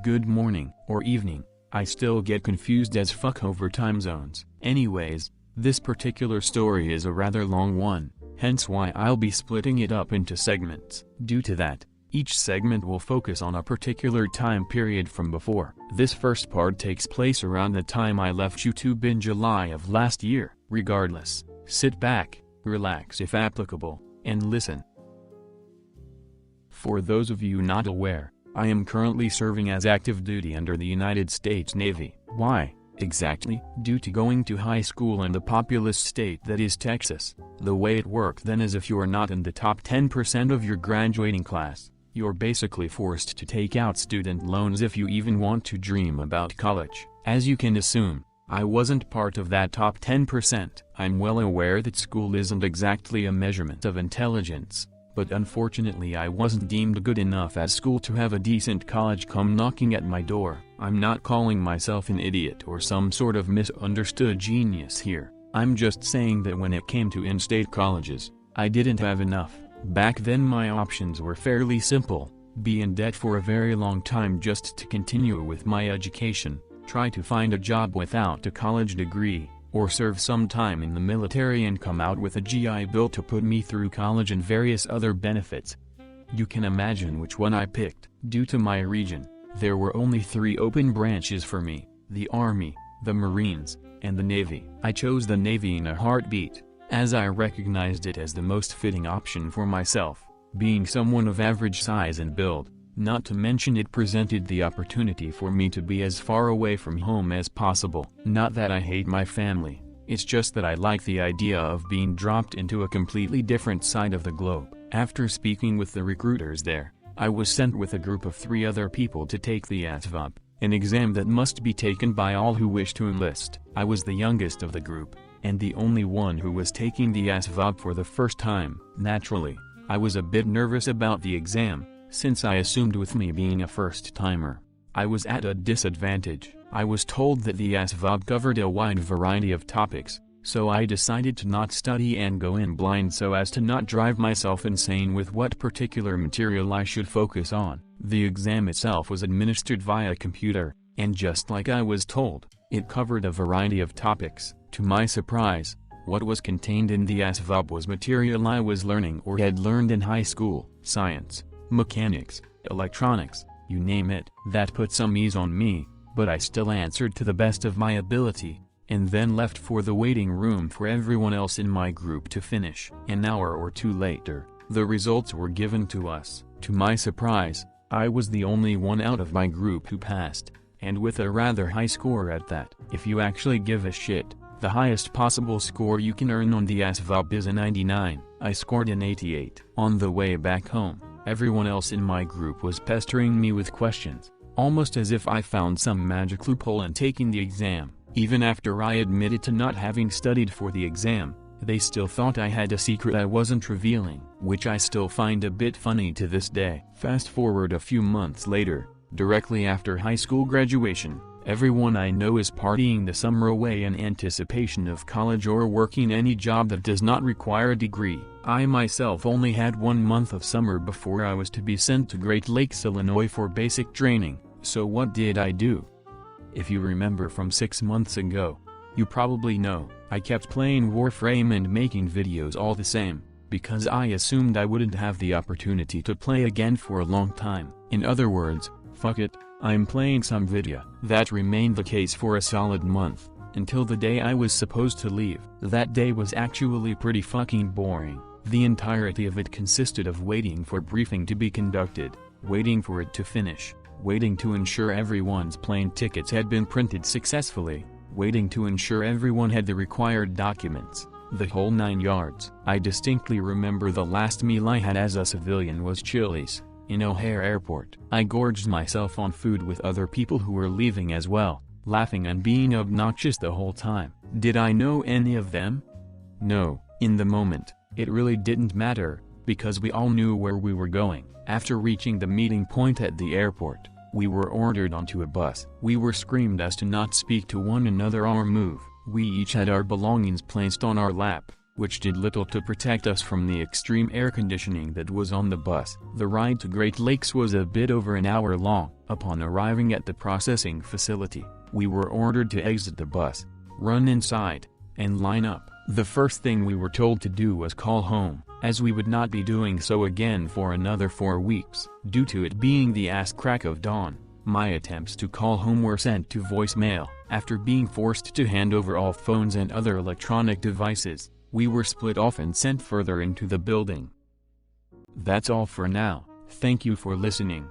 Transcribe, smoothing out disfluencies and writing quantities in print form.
good morning or evening. I still get confused as fuck over time zones. Anyways, this particular story is a rather long one, hence why I'll be splitting it up into segments. Due to that, each segment will focus on a particular time period from before. This first part takes place around the time I left YouTube in July of last year. Regardless, sit back, relax if applicable, and listen. For those of you not aware, I am currently serving as active duty under the United States Navy. Why, exactly? Due to going to high school in the populous state that is Texas. The way it worked then is if you are not in the top 10% of your graduating class, you're basically forced to take out student loans if you even want to dream about college. As you can assume, I wasn't part of that top 10%. I'm well aware that school isn't exactly a measurement of intelligence, but unfortunately I wasn't deemed good enough at school to have a decent college come knocking at my door. I'm not calling myself an idiot or some sort of misunderstood genius here. I'm just saying that when it came to in-state colleges, I didn't have enough. Back then my options were fairly simple: be in debt for a very long time just to continue with my education, try to find a job without a college degree, or serve some time in the military and come out with a GI Bill to put me through college and various other benefits. You can imagine which one I picked. Due to my region, there were only 3 open branches for me: the Army, the Marines, and the Navy. I chose the Navy in a heartbeat, as I recognized it as the most fitting option for myself, being someone of average size and build. Not to mention it presented the opportunity for me to be as far away from home as possible. Not that I hate my family, it's just that I like the idea of being dropped into a completely different side of the globe. After speaking with the recruiters there, I was sent with a group of 3 other people to take the ASVAB, an exam that must be taken by all who wish to enlist. I was the youngest of the group, and the only one who was taking the ASVAB for the first time. Naturally, I was a bit nervous about the exam, since I assumed with me being a first-timer, I was at a disadvantage. I was told that the ASVAB covered a wide variety of topics, so I decided to not study and go in blind so as to not drive myself insane with what particular material I should focus on. The exam itself was administered via computer, and just like I was told, it covered a variety of topics. To my surprise, what was contained in the ASVAB was material I was learning or had learned in high school: science, mechanics, electronics, you name it. That put some ease on me, but I still answered to the best of my ability, and then left for the waiting room for everyone else in my group to finish. An hour or 2 later, the results were given to us. To my surprise, I was the only one out of my group who passed, and with a rather high score at that. If you actually give a shit, the highest possible score you can earn on the ASVAB is a 99. I scored an 88. On the way back home, everyone else in my group was pestering me with questions, almost as if I found some magic loophole in taking the exam. Even after I admitted to not having studied for the exam, they still thought I had a secret I wasn't revealing, which I still find a bit funny to this day. Fast forward a few months later, directly after high school graduation, everyone I know is partying the summer away in anticipation of college or working any job that does not require a degree. I myself only had 1 month of summer before I was to be sent to Great Lakes, Illinois for basic training. So what did I do? If you remember from 6 months ago, you probably know, I kept playing Warframe and making videos all the same, because I assumed I wouldn't have the opportunity to play again for a long time. In other words, fuck it, I'm playing some video. That remained the case for a solid month, until the day I was supposed to leave. That day was actually pretty fucking boring. The entirety of it consisted of waiting for briefing to be conducted, waiting for it to finish, waiting to ensure everyone's plane tickets had been printed successfully, waiting to ensure everyone had the required documents, the whole 9 yards. I distinctly remember the last meal I had as a civilian was Chili's, in O'Hare Airport. I gorged myself on food with other people who were leaving as well, laughing and being obnoxious the whole time. Did I know any of them? No. In the moment, it really didn't matter, because we all knew where we were going. After reaching the meeting point at the airport, we were ordered onto a bus. We were screamed as to not speak to one another or move. We each had our belongings placed on our lap, which did little to protect us from the extreme air conditioning that was on the bus. The ride to Great Lakes was a bit over an hour long. Upon arriving at the processing facility, we were ordered to exit the bus, run inside, and line up. The first thing we were told to do was call home, as we would not be doing so again for another 4 weeks. Due to it being the ass crack of dawn, my attempts to call home were sent to voicemail. After being forced to hand over all phones and other electronic devices, we were split off and sent further into the building. That's all for now. Thank you for listening.